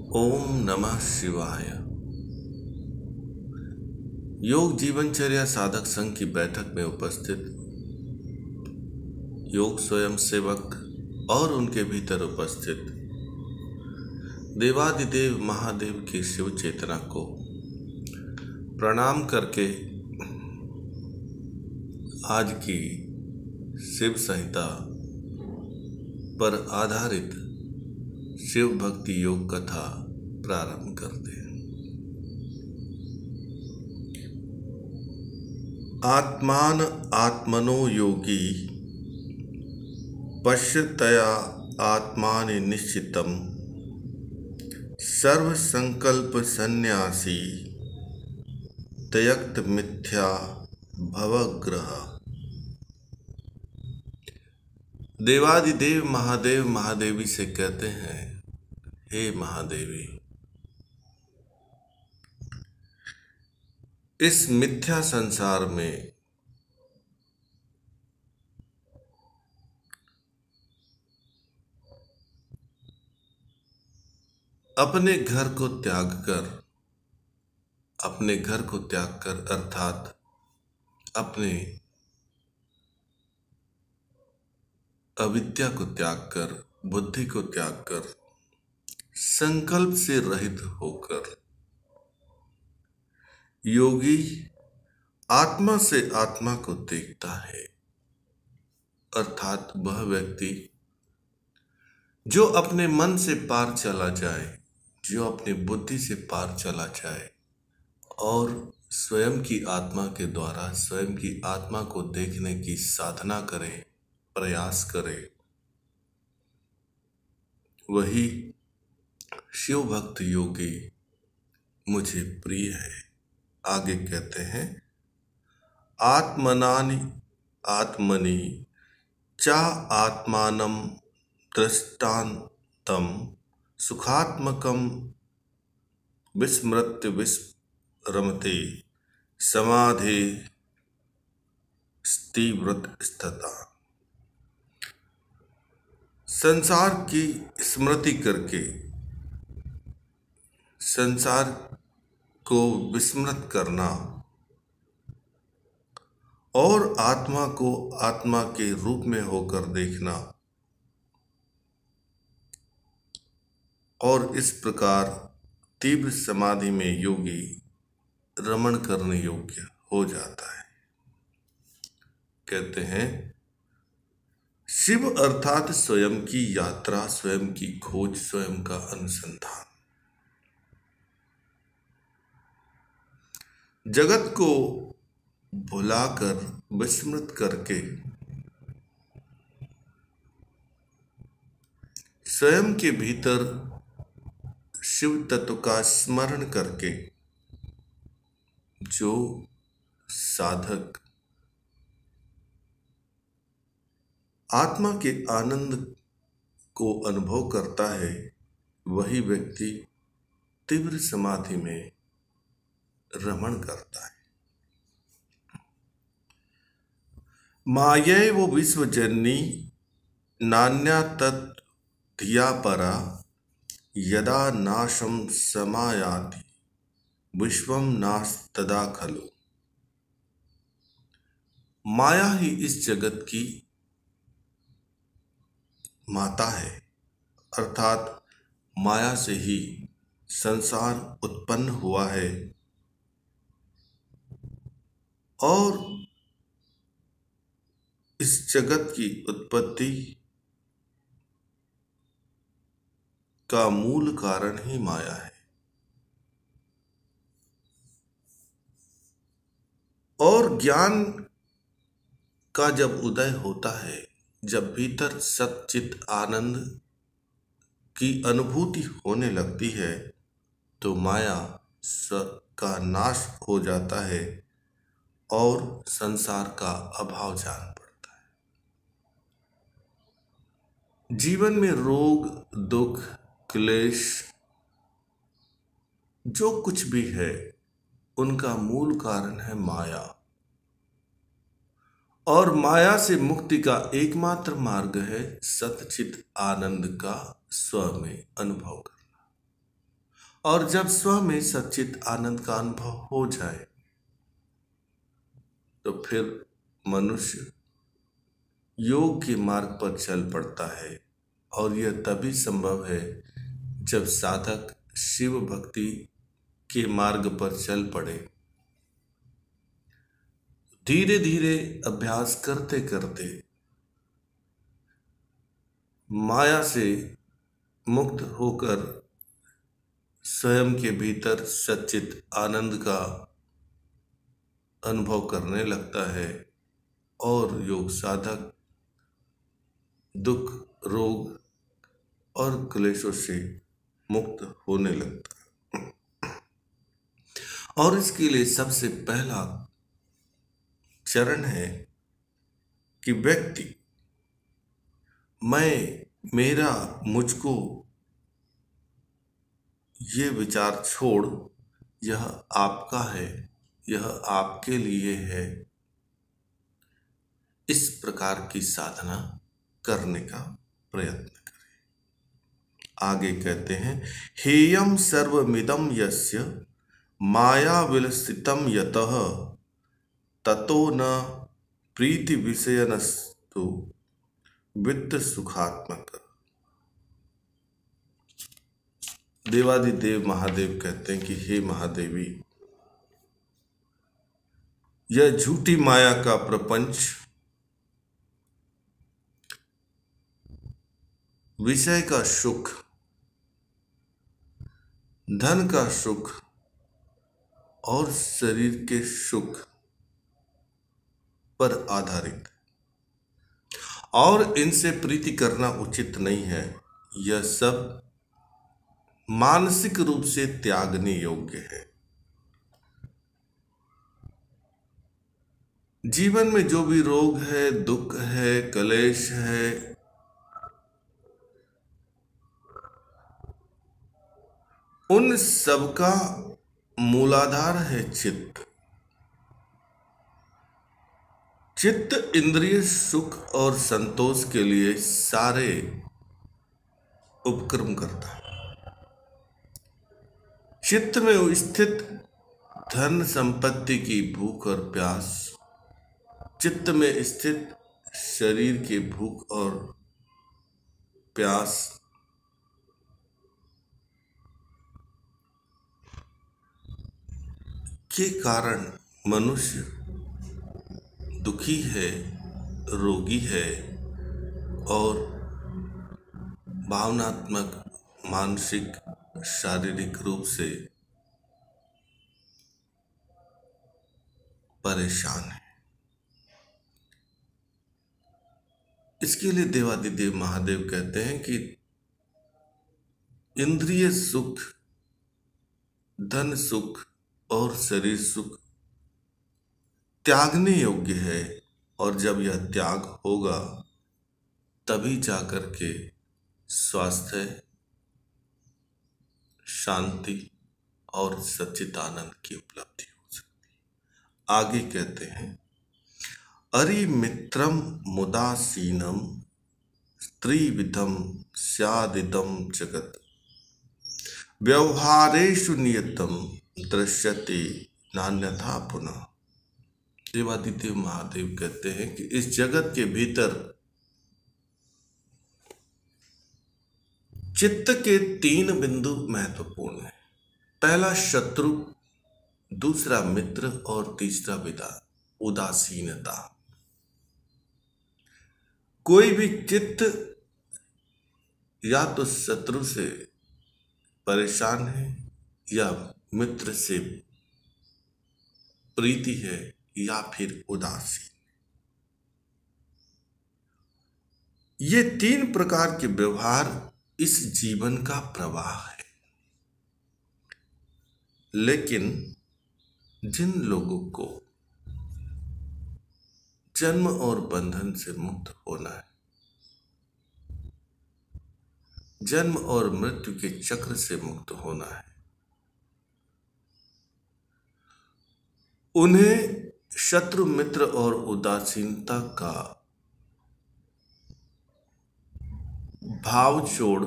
ओम नमः शिवाय। योग जीवनचर्या साधक संघ की बैठक में उपस्थित योग स्वयं सेवक और उनके भीतर उपस्थित देवादिदेव महादेव की शिव चेतना को प्रणाम करके आज की शिव संहिता पर आधारित शिव भक्ति योग कथा प्रारंभ करते हैं। आत्मान आत्मनो योगी पश्यतया आत्मानि निश्चितम सर्व संकल्प सन्यासी त्यक्त मिथ्या भवग्रह। देवादिदेव महादेव महादेवी से कहते हैं, हे महादेवी, इस मिथ्या संसार में अपने घर को त्याग कर अर्थात अपने अविद्या को त्याग कर, बुद्धि को त्याग कर, संकल्प से रहित होकर योगी आत्मा से आत्मा को देखता है। अर्थात वह व्यक्ति जो अपने मन से पार चला जाए, जो अपनी बुद्धि से पार चला जाए और स्वयं की आत्मा के द्वारा स्वयं की आत्मा को देखने की साधना करे, प्रयास करे, वही शिव भक्त योगी मुझे प्रिय है। आगे कहते हैं, आत्मनानि आत्मनि चा आत्मानं दृष्टान्तं सुखात्मकं विस्मृत्य विस्मरते समाधि स्थिव्रत स्थिता। संसार की स्मृति करके संसार को विस्मृत करना और आत्मा को आत्मा के रूप में होकर देखना और इस प्रकार तीव्र समाधि में योगी रमण करने योग्य हो जाता है। कहते हैं, शिव अर्थात स्वयं की यात्रा, स्वयं की खोज, स्वयं का अनुसंधान। जगत को भुलाकर, विस्मृत करके स्वयं के भीतर शिव तत्व का स्मरण करके जो साधक आत्मा के आनंद को अनुभव करता है, वही व्यक्ति तीव्र समाधि में रमण करता है। मायैव विश्वजननी नान्या तत् धिया परा यदा नाशम समायाति विश्वम नास्तदा खलु। माया ही इस जगत की माता है, अर्थात माया से ही संसार उत्पन्न हुआ है और इस जगत की उत्पत्ति का मूल कारण ही माया है। और ज्ञान का जब उदय होता है, जब भीतर सच्चित आनंद की अनुभूति होने लगती है, तो माया का नाश हो जाता है और संसार का अभाव जान पड़ता है। जीवन में रोग, दुख, क्लेश जो कुछ भी है, उनका मूल कारण है माया। और माया से मुक्ति का एकमात्र मार्ग है सच्चित आनंद का स्व में अनुभव करना। और जब स्व में सच्चित आनंद का अनुभव हो जाए तो फिर मनुष्य योग के मार्ग पर चल पड़ता है। और यह तभी संभव है जब साधक शिव भक्ति के मार्ग पर चल पड़े। धीरे धीरे अभ्यास करते करते माया से मुक्त होकर स्वयं के भीतर सच्चित आनंद का अनुभव करने लगता है और योग साधक दुख, रोग और क्लेशों से मुक्त होने लगता है। और इसके लिए सबसे पहला चरण है कि व्यक्ति मैं, मेरा, मुझको ये विचार छोड़ यह आपका है, यह आपके लिए है, इस प्रकार की साधना करने का प्रयत्न करें। आगे कहते हैं, हेयम सर्वमिदं यस्य माया विलसितम यतः ततो न प्रीति विषयनस्तु वित्त सुखात्मक। देवादिदेव महादेव कहते हैं कि हे महादेवी, यह झूठी माया का प्रपंच विषय का सुख, धन का सुख और शरीर के सुख पर आधारित, और इनसे प्रीति करना उचित नहीं है। यह सब मानसिक रूप से त्यागने योग्य है। जीवन में जो भी रोग है, दुख है, क्लेश है, उन सब का मूलाधार है चित्त। चित्त इंद्रिय सुख और संतोष के लिए सारे उपक्रम करता है। चित्त में स्थित धन संपत्ति की भूख और प्यास, चित्त में स्थित शरीर की भूख और प्यास, के कारण मनुष्य दुखी है, रोगी है और भावनात्मक, मानसिक, शारीरिक रूप से परेशान है। इसके लिए देवादिदेव महादेव कहते हैं कि इंद्रिय सुख, धन सुख और शरीर सुख त्यागने योग्य है, और जब यह त्याग होगा तभी जाकर के स्वास्थ्य, शांति और सच्चिदानंद की उपलब्धि हो सकती है। आगे कहते हैं, अरि मित्रम मुदासीनम त्रिविधम स्यादिदम जगत व्यवहारेषु नियतम दृश्यते नान्यथा पुनः। देवादिदेव महादेव कहते हैं कि इस जगत के भीतर चित्त के 3 बिंदु महत्वपूर्ण हैं। पहला शत्रु, दूसरा मित्र और तीसरा उदासीनता। कोई भी चित्त या तो शत्रु से परेशान है या मित्र से प्रीति है या फिर उदासीन। ये 3 प्रकार के व्यवहार इस जीवन का प्रवाह है। लेकिन जिन लोगों को जन्म और बंधन से मुक्त होना है, जन्म और मृत्यु के चक्र से मुक्त होना है, उन्हें शत्रु, मित्र और उदासीनता का भाव छोड़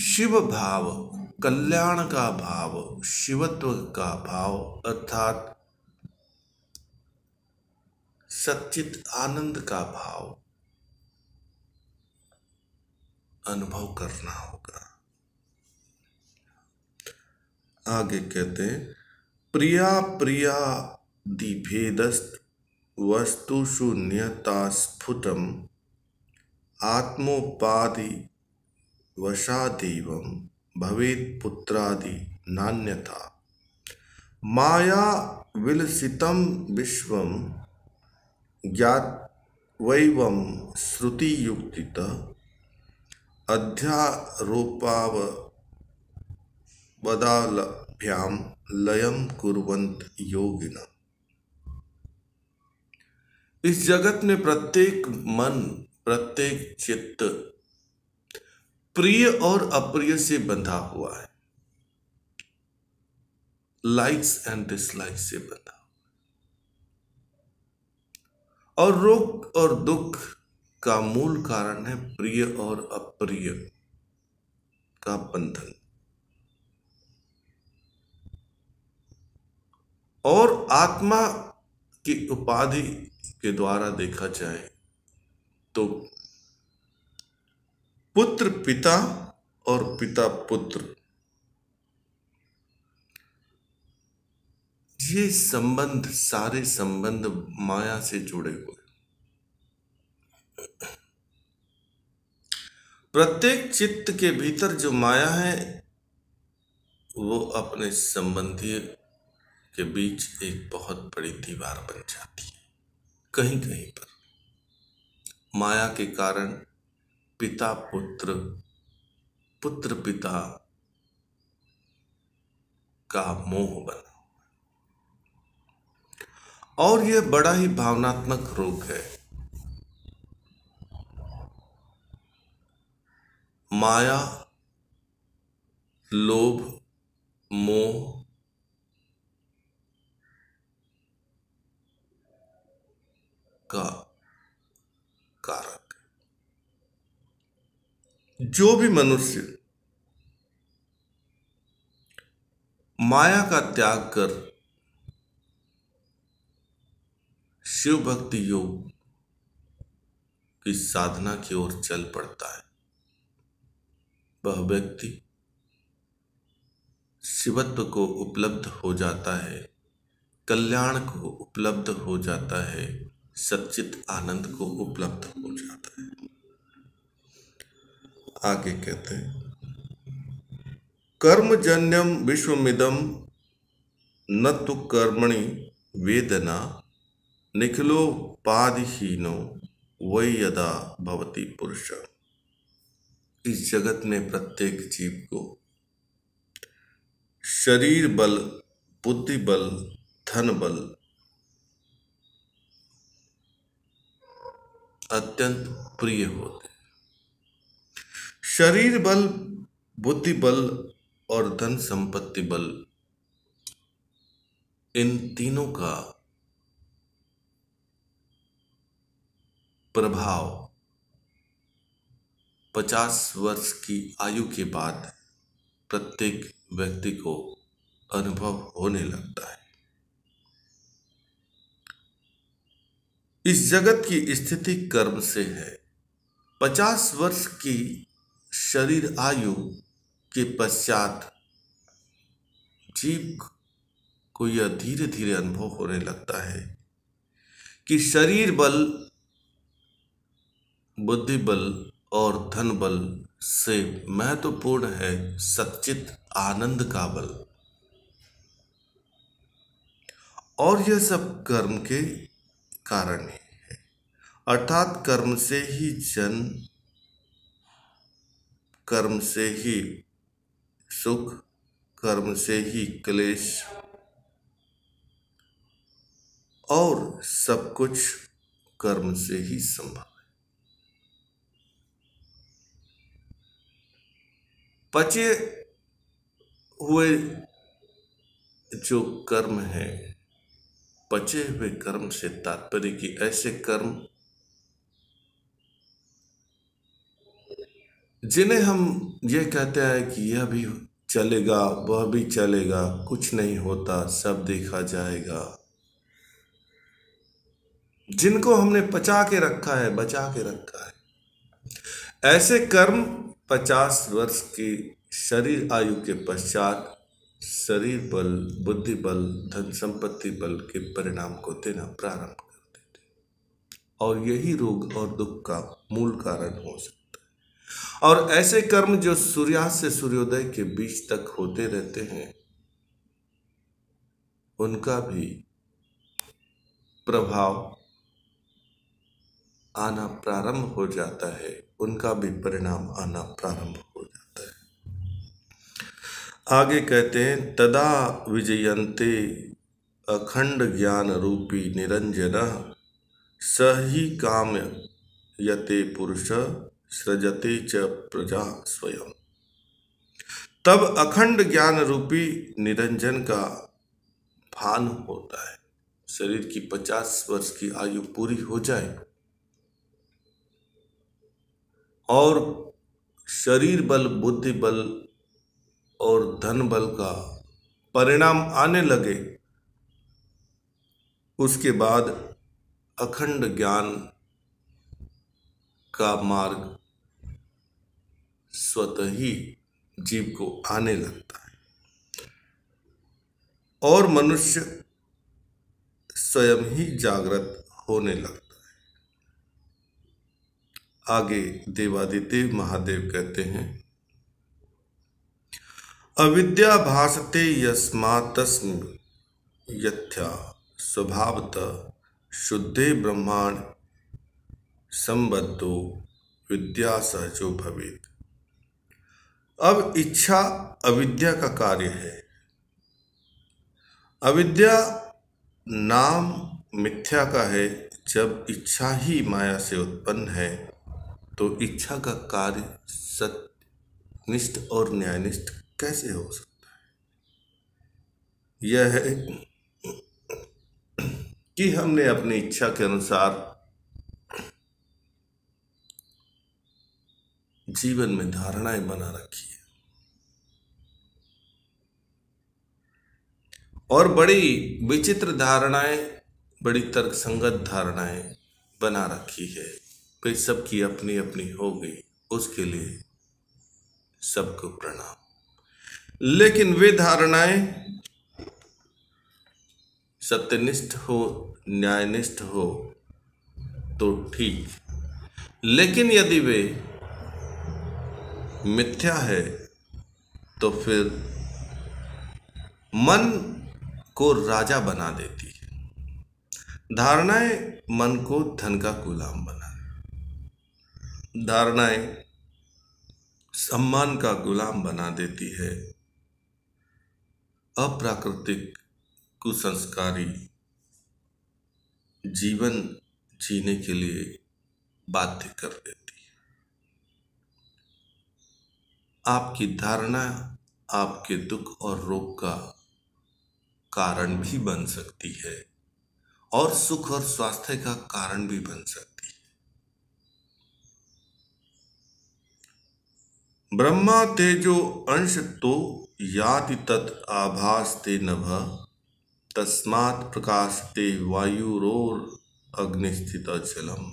शिव भाव कल्याण का भाव, शिवत्व का भाव अर्थात सच्चित आनंद का भाव अनुभव करना होगा। आगे कहते हैं, प्रिया प्रिया दिभेदस्त वस्तु शून्यता स्फुटम आत्मोपाधि वशादेवं भवेत् पुत्रादि नान्यथा माया विलसितं विश्वं ज्ञात्वैवं श्रुति युक्तितः अध्यारोपावदाभ्यां लयं कुर्वन्त योगिनः। इस जगत में प्रत्येक मन, प्रत्येक चित्त प्रिय और अप्रिय से बंधा हुआ है, लाइक्स एंड डिसलाइक्स से बंधा, और रोग और दुख का मूल कारण है प्रिय और अप्रिय का बंधन। और आत्मा की उपाधि के द्वारा देखा जाए तो पुत्र पिता और पिता पुत्र, ये संबंध, सारे संबंध माया से जुड़े हुए। प्रत्येक चित्त के भीतर जो माया है वो अपने संबंधी के बीच एक बहुत बड़ी दीवार बन जाती है। कहीं कहीं पर माया के कारण पिता पुत्र, पुत्र पिता का मोह बना, और यह बड़ा ही भावनात्मक रोग है। माया, लोभ, मोह का कारक। जो भी मनुष्य माया का त्याग कर शिव भक्ति योग की साधना की ओर चल पड़ता है, वह व्यक्ति शिवत्व को उपलब्ध हो जाता है, कल्याण को उपलब्ध हो जाता है, सच्चित आनंद को उपलब्ध हो जाता है। आगे कहते हैं, कर्मजन्यम विश्वमिदं न तु कर्मणि वेदना निखिलोपाधिहीनो वै यदा भवति पुरुष। इस जगत में प्रत्येक जीव को शरीर बल, बुद्धि बल, धन बल अत्यंत प्रिय होते। शरीर बल, बुद्धि बल और धन संपत्ति बल, इन तीनों का प्रभाव 50 वर्ष की आयु के बाद प्रत्येक व्यक्ति को अनुभव होने लगता है। इस जगत की स्थिति कर्म से है। 50 वर्ष की शरीर आयु के पश्चात जीव को यह धीरे धीरे अनुभव होने लगता है कि शरीर बल, बुद्धि बल और धन बल से महत्वपूर्ण है सच्चित आनंद का बल। और यह सब कर्म के कारण ही है, अर्थात कर्म से ही जन्म, कर्म से ही सुख, कर्म से ही क्लेश, और सब कुछ कर्म से ही संभव है। पचे हुए जो कर्म है, पचे हुए कर्म से तात्पर्य कि ऐसे कर्म जिन्हें हम ये कहते हैं कि यह भी चलेगा वह भी चलेगा, कुछ नहीं होता सब देखा जाएगा। जिनको हमने पचा के रखा है, बचा के रखा है, ऐसे कर्म 50 वर्ष की शरीर आयु के पश्चात शरीर बल, बुद्धि बल, धन संपत्ति बल के परिणाम को देना प्रारंभ कर देते, और यही रोग और दुख का मूल कारण हो सकता है। और ऐसे कर्म जो सूर्यास्त से सूर्योदय के बीच तक होते रहते हैं, उनका भी प्रभाव आना प्रारंभ हो जाता है, उनका भी परिणाम आना प्रारंभ हो जाता है। आगे कहते हैं, तदा विजयन्ते अखंड ज्ञान रूपी निरंजनः स ही काम यते पुरुष सृजते च प्रजा स्वयं। तब अखंड ज्ञान रूपी निरंजन का भान होता है। शरीर की 50 वर्ष की आयु पूरी हो जाए और शरीर बल, बुद्धि बल और धन बल का परिणाम आने लगे, उसके बाद अखंड ज्ञान का मार्ग स्वतः ही जीव को आने लगता है और मनुष्य स्वयं ही जागृत होने लगता है। आगे देवादिदेव महादेव कहते हैं, अविद्या भासते यस्मात्तस्मिन् यथ्या स्वभावतः शुद्धे ब्रह्मांड संबद्धो विद्या सहजो भवेत्। अब इच्छा अविद्या का कार्य है। अविद्या नाम मिथ्या का है। जब इच्छा ही माया से उत्पन्न है तो इच्छा का कार्य सत्यनिष्ठ और न्यायनिष्ठ कैसे हो सकता है? यह है कि हमने अपनी इच्छा के अनुसार जीवन में धारणाएं बना रखी है और बड़ी विचित्र धारणाएं, बड़ी तर्कसंगत धारणाएं बना रखी है। वे सबकी अपनी अपनी हो गई, उसके लिए सबको प्रणाम। लेकिन वे धारणाएं सत्यनिष्ठ हो, न्यायनिष्ठ हो तो ठीक, लेकिन यदि वे मिथ्या है तो फिर मन को राजा बना देती है। धारणाएं मन को धन का गुलाम बना, धारणाएं सम्मान का गुलाम बना देती है, अप्राकृतिक कुसंस्कारी जीवन जीने के लिए बाध्य कर देती है। आपकी धारणा आपके दुख और रोग का कारण भी बन सकती है और सुख और स्वास्थ्य का कारण भी बन सकती है। ब्रह्मा तेजो अंश तो याति तत् आभासते नभः तस्मात् प्रकाशते वायुरोर अग्निस्थित जलम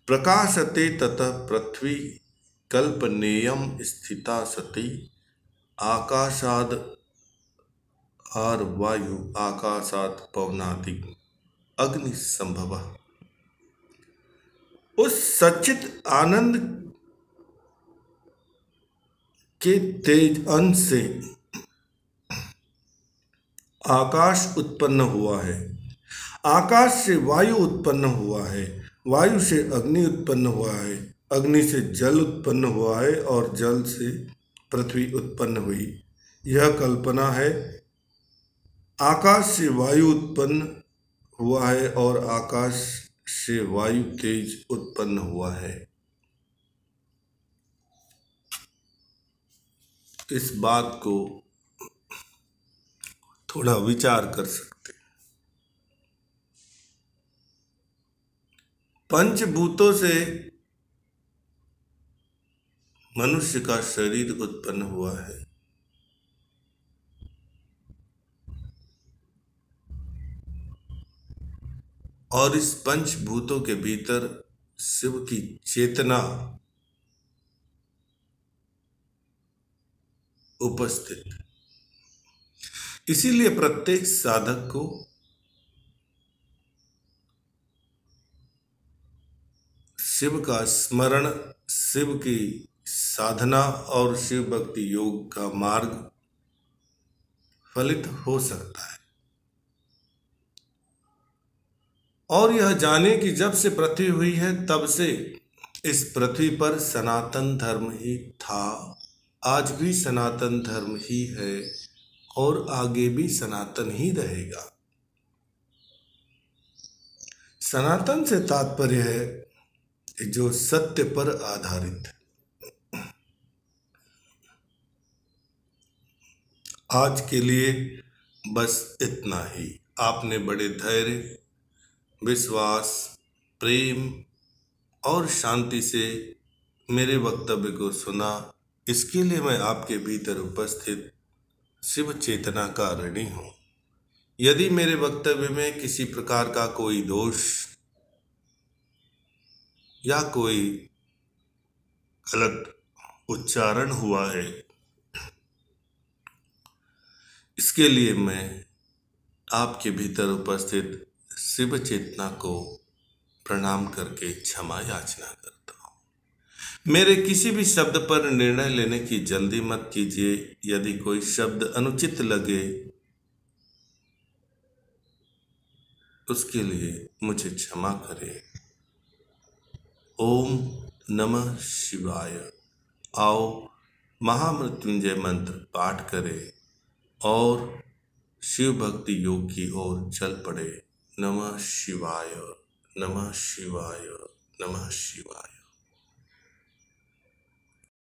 प्रकाशते ततः पृथ्वी कल्पनेयम स्थिता सती आकाशाद आर वायु आकाशात पवनादि अग्नि संभव। उस सच्चित आनंद के तेज अंश से आकाश उत्पन्न हुआ है, आकाश से वायु उत्पन्न हुआ है, वायु से अग्नि उत्पन्न हुआ है, अग्नि से जल उत्पन्न हुआ है और जल से पृथ्वी उत्पन्न हुई। यह कल्पना है। आकाश से वायु उत्पन्न हुआ है और आकाश से वायु तेज उत्पन्न हुआ है। इस बात को थोड़ा विचार कर सकते हैं। पंचभूतों से मनुष्य का शरीर उत्पन्न हुआ है। और इस पंचभूतों के भीतर शिव की चेतना उपस्थित है। इसीलिए प्रत्येक साधक को शिव का स्मरण, शिव की साधना और शिव भक्ति योग का मार्ग फलित हो सकता है। और यह जाने कि जब से पृथ्वी हुई है तब से इस पृथ्वी पर सनातन धर्म ही था, आज भी सनातन धर्म ही है और आगे भी सनातन ही रहेगा। सनातन से तात्पर्य है जो सत्य पर आधारित है। आज के लिए बस इतना ही। आपने बड़े धैर्य, विश्वास, प्रेम और शांति से मेरे वक्तव्य को सुना, इसके लिए मैं आपके भीतर उपस्थित शिव चेतना का ऋणी हूँ। यदि मेरे वक्तव्य में किसी प्रकार का कोई दोष या कोई गलत उच्चारण हुआ है, इसके लिए मैं आपके भीतर उपस्थित शिव चेतना को प्रणाम करके क्षमा याचना करता हूँ। मेरे किसी भी शब्द पर निर्णय लेने की जल्दी मत कीजिए। यदि कोई शब्द अनुचित लगे उसके लिए मुझे क्षमा करें। ओम नमः शिवाय। आओ महामृत्युंजय मंत्र पाठ करें और शिव भक्ति योग की ओर चल पड़े। नमः शिवाय, नमः शिवाय, नमः शिवाय।